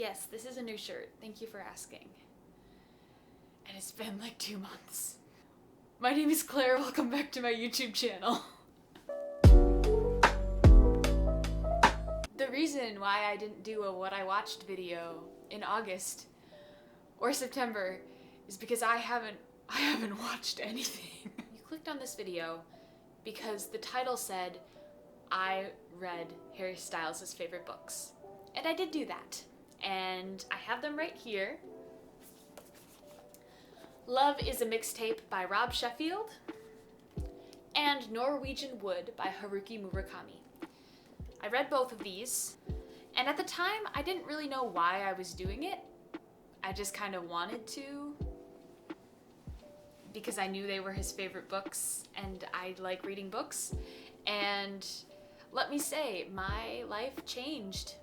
Yes, this is a new shirt. Thank you for asking. And it's been like 2 months. My name is Claire. Welcome back to my YouTube channel. The reason why I didn't do a what I watched video in August or September is because I haven't watched anything. You clicked on this video because the title said I read Harry Styles' favorite books. And I did do that. And I have them right here. Love is a Mixtape by Rob Sheffield and Norwegian Wood by Haruki Murakami. I read both of these, and at the time I didn't really know why I was doing it. I just kind of wanted to, because I knew they were his favorite books and I like reading books. And let me say, my life changed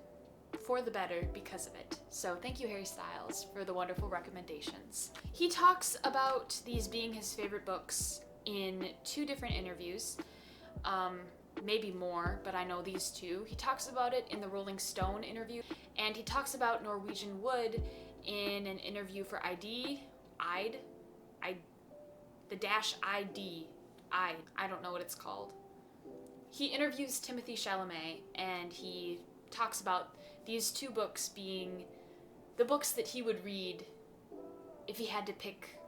for the better because of it. So thank you, Harry Styles, for the wonderful recommendations. He talks about these being his favorite books in 2 different interviews, maybe more, but I know these 2. He talks about it in the Rolling Stone interview, and he talks about Norwegian Wood in an interview for the dash ID, I don't know what it's called. He interviews Timothy Chalamet, and he talks about these 2 books being the books that he would read if he had to pick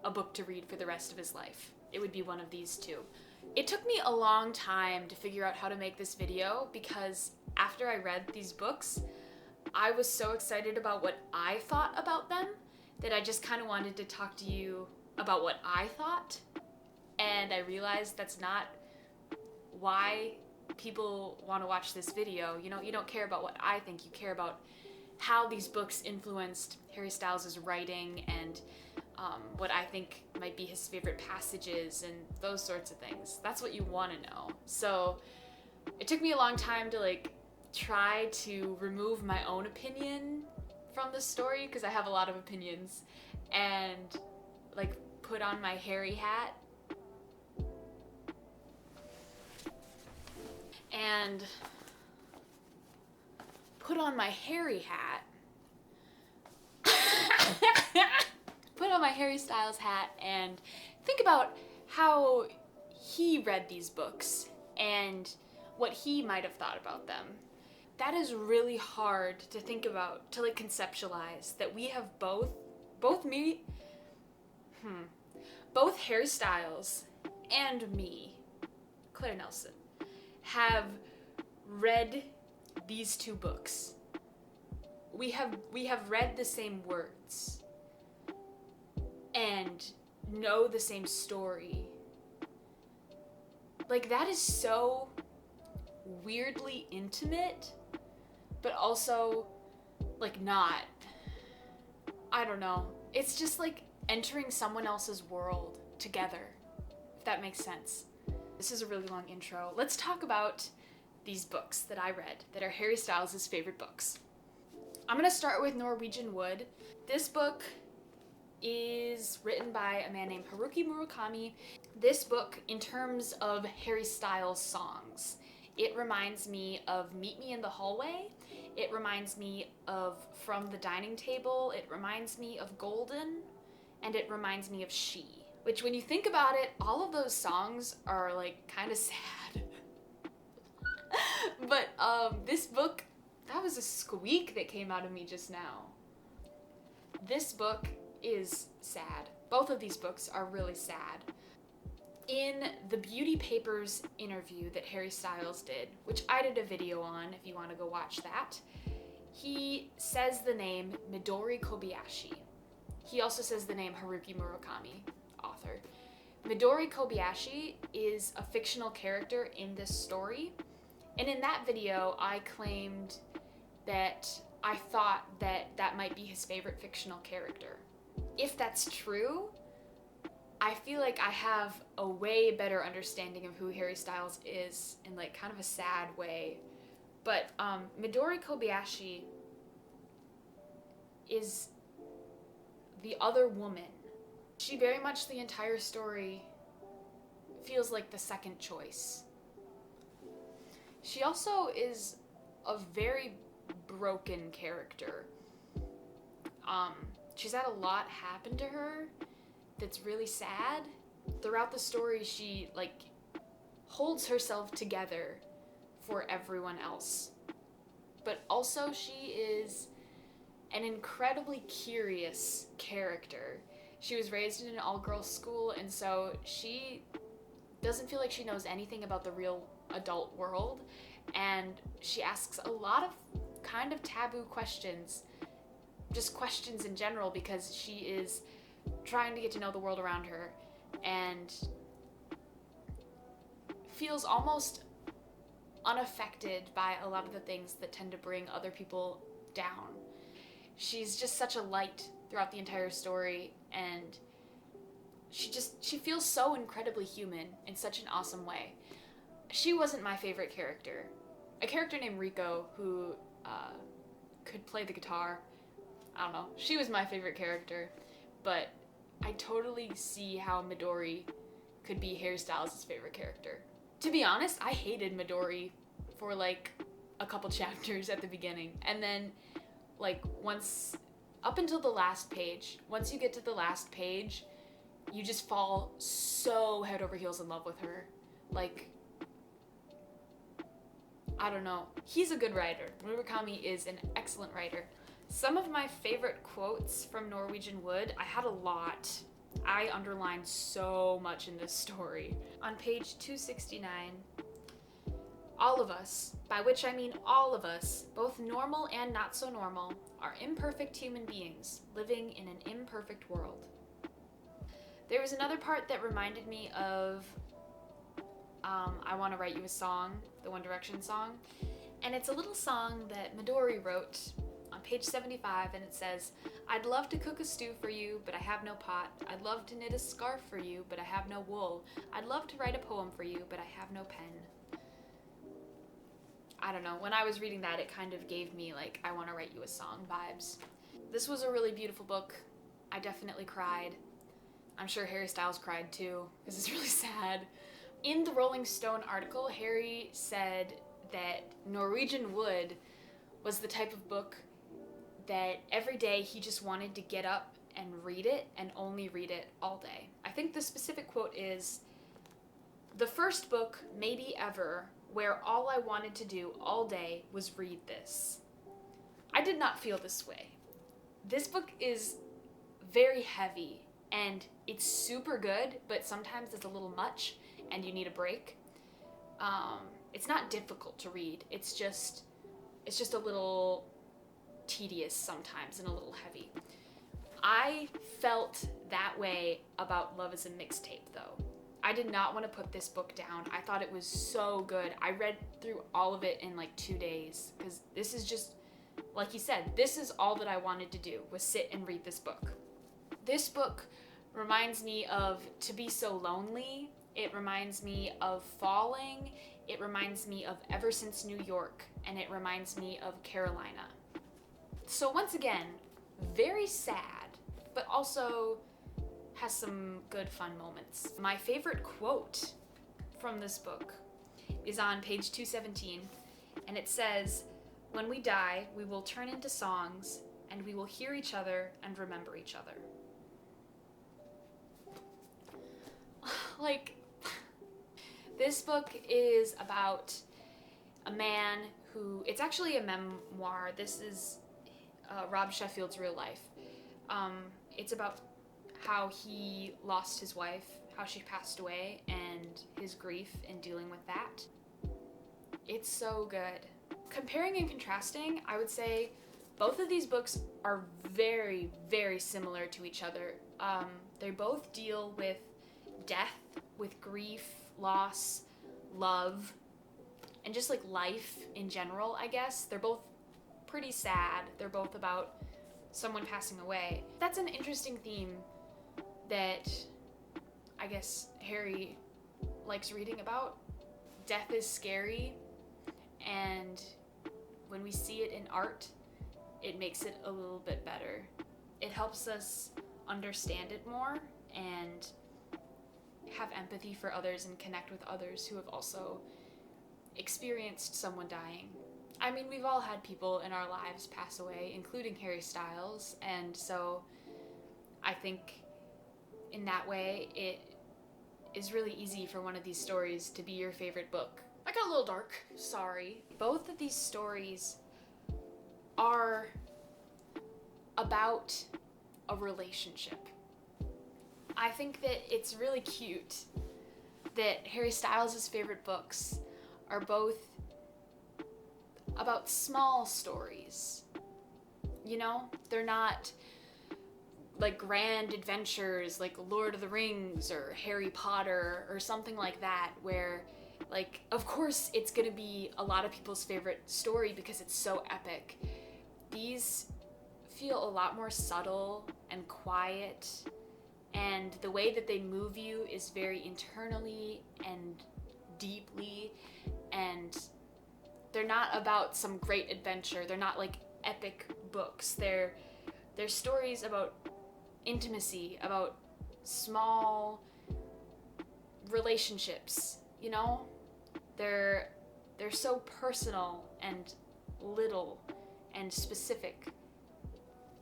a book to read for the rest of his life. It would be one of these 2. It took me a long time to figure out how to make this video because after I read these books, I was so excited about what I thought about them that I just kind of wanted to talk to you about what I thought. And I realized that's not why people want to watch this video. You know, you don't care about what I think, you care about how these books influenced Harry Styles' writing and what I think might be his favorite passages and those sorts of things. That's what you want to know. So it took me a long time to try to remove my own opinion from the story, because I have a lot of opinions, and put on my Harry hat and put on my Harry hat, put on my Harry Styles hat, and think about how he read these books and what he might have thought about them. That is really hard to think about, to conceptualize, that we have both Harry Styles and me, Claire Nelson, have read these 2 books. We have read the same words and know the same story. That is so weirdly intimate, but also not. I don't know. It's just entering someone else's world together, if that makes sense. This is a really long intro. Let's talk about these books that I read that are Harry Styles' favorite books. I'm gonna start with Norwegian Wood. This book is written by a man named Haruki Murakami. This book, in terms of Harry Styles songs, it reminds me of Meet Me in the Hallway. It reminds me of From the Dining Table. It reminds me of Golden. And it reminds me of She. Which, when you think about it, all of those songs are kind of sad. But this book, that was a squeak that came out of me just now. This book is sad. Both of these books are really sad. In the Beauty Papers interview that Harry Styles did, which I did a video on if you want to go watch that, he says the name Midori Kobayashi. He also says the name Haruki Murakami, author. Midori Kobayashi is a fictional character in this story, and in that video I claimed that I thought that might be his favorite fictional character. If that's true, I feel like I have a way better understanding of who Harry Styles is in kind of a sad way. But Midori Kobayashi is the other woman. She very much, the entire story, feels like the second choice. She also is a very broken character. She's had a lot happen to her that's really sad. Throughout the story, she, like, holds herself together for everyone else. But also, she is an incredibly curious character. She was raised in an all-girls school, and so she doesn't feel like she knows anything about the real adult world, and she asks a lot of kind of taboo questions, just questions in general, because she is trying to get to know the world around her and feels almost unaffected by a lot of the things that tend to bring other people down. She's just such a light throughout the entire story, and she feels so incredibly human in such an awesome way. She wasn't my favorite character. A character named Riko who could play the guitar. I don't know. She was my favorite character, but I totally see how Midori could be Harry Styles' favorite character. To be honest, I hated Midori for like a couple chapters at the beginning, and then like up until the last page, once you get to the last page, you just fall so head over heels in love with her. Like, I don't know. He's a good writer. Murakami is an excellent writer. Some of my favorite quotes from Norwegian Wood, I had a lot. I underlined so much in this story. On page 269, all of us, by which I mean all of us, both normal and not so normal, are imperfect human beings living in an imperfect world. There was another part that reminded me of I Want to Write You a Song, the One Direction song. And it's a little song that Midori wrote on page 75, and it says, "I'd love to cook a stew for you, but I have no pot. I'd love to knit a scarf for you, but I have no wool. I'd love to write a poem for you, but I have no pen." I don't know, when I was reading that, it kind of gave me like I Want to Write You a Song vibes. This was a really beautiful book. I definitely cried. I'm sure Harry Styles cried too, because it's really sad. In the Rolling Stone article, Harry said that Norwegian Wood was the type of book that every day he just wanted to get up and read it, and only read it all day. I think the specific quote is, "The first book, maybe ever, where all I wanted to do all day was read this." I did not feel this way. This book is very heavy, and it's super good, but sometimes it's a little much, and you need a break. It's not difficult to read. It's just a little tedious sometimes and a little heavy. I felt that way about Love Is A Mixtape, though. I did not want to put this book down. I thought it was so good. I read through all of it in like 2 days, because this is just, like he said, this is all that I wanted to do, was sit and read this book. This book reminds me of To Be So Lonely. It reminds me of Falling. It reminds me of Ever Since New York. And it reminds me of Carolina. So once again, very sad, but also has some good fun moments. My favorite quote from this book is on page 217, and it says, "When we die, we will turn into songs, and we will hear each other and remember each other." Like, this book is about a man who, it's actually a memoir. This is Rob Sheffield's real life. It's about how he lost his wife, how she passed away, and his grief in dealing with that. It's so good. Comparing and contrasting, I would say both of these books are very, very similar to each other. They both deal with death, with grief, loss, love, and just like life in general, I guess. They're both pretty sad. They're both about someone passing away. That's an interesting theme that I guess Harry likes reading about. Death is scary, and when we see it in art, it makes it a little bit better. It helps us understand it more and have empathy for others and connect with others who have also experienced someone dying. I mean, we've all had people in our lives pass away, including Harry Styles, and so I think in that way it is really easy for one of these stories to be your favorite book. I got a little dark, sorry. Both of these stories are about a relationship. I think that it's really cute that Harry Styles' favorite books are both about small stories. You know? They're not like grand adventures like Lord of the Rings or Harry Potter or something like that, where, like, of course it's gonna be a lot of people's favorite story because it's so epic. These feel a lot more subtle and quiet, and the way that they move you is very internally and deeply, and they're not about some great adventure. They're not like epic books. They're stories about intimacy, about small relationships, you know? They're so personal and little and specific.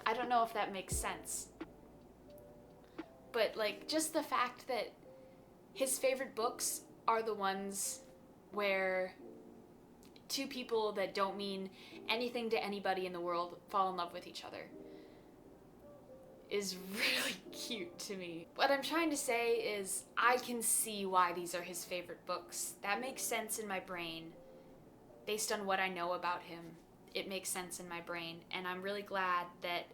I don't know if that makes sense. But, like, just the fact that his favorite books are the ones where two people that don't mean anything to anybody in the world fall in love with each other is really cute to me. What I'm trying to say is I can see why these are his favorite books. That makes sense in my brain. Based on what I know about him, it makes sense in my brain. And I'm really glad that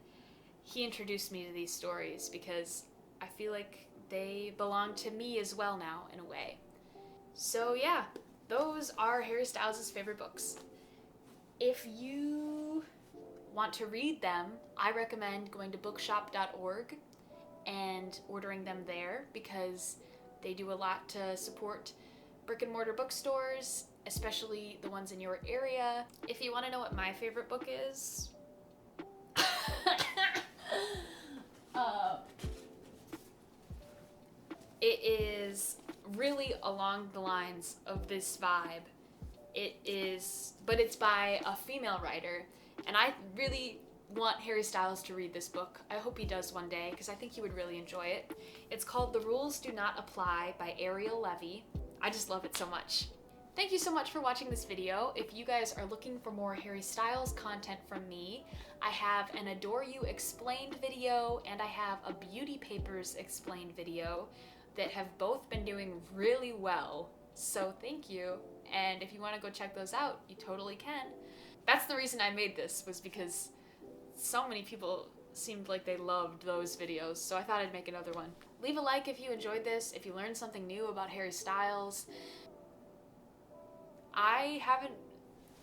he introduced me to these stories because I feel like they belong to me as well now, in a way. So yeah, those are Harry Styles' favorite books. If you want to read them, I recommend going to bookshop.org and ordering them there because they do a lot to support brick and mortar bookstores, especially the ones in your area. If you want to know what my favorite book is, it is really along the lines of this vibe. But it's by a female writer, and I really want Harry Styles to read this book. I hope he does one day, because I think he would really enjoy it. It's called The Rules Do Not Apply by Ariel Levy. I just love it so much. Thank you so much for watching this video. If you guys are looking for more Harry Styles content from me, I have an Adore You Explained video, and I have a Beauty Papers Explained video that have both been doing really well. So thank you. And if you want to go check those out, you totally can. That's the reason I made this, was because so many people seemed like they loved those videos, so I thought I'd make another one. Leave a like if you enjoyed this, if you learned something new about Harry Styles.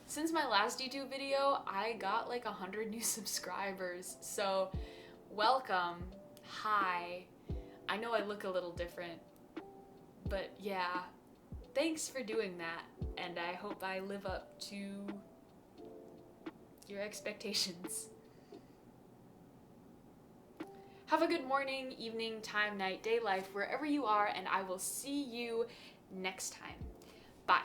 Since my last YouTube video, I got like 100 new subscribers, so welcome. Hi. I know I look a little different, but yeah, thanks for doing that, and I hope I live up to your expectations. Have a good morning, evening, time, night, day, life, wherever you are, and I will see you next time. Bye.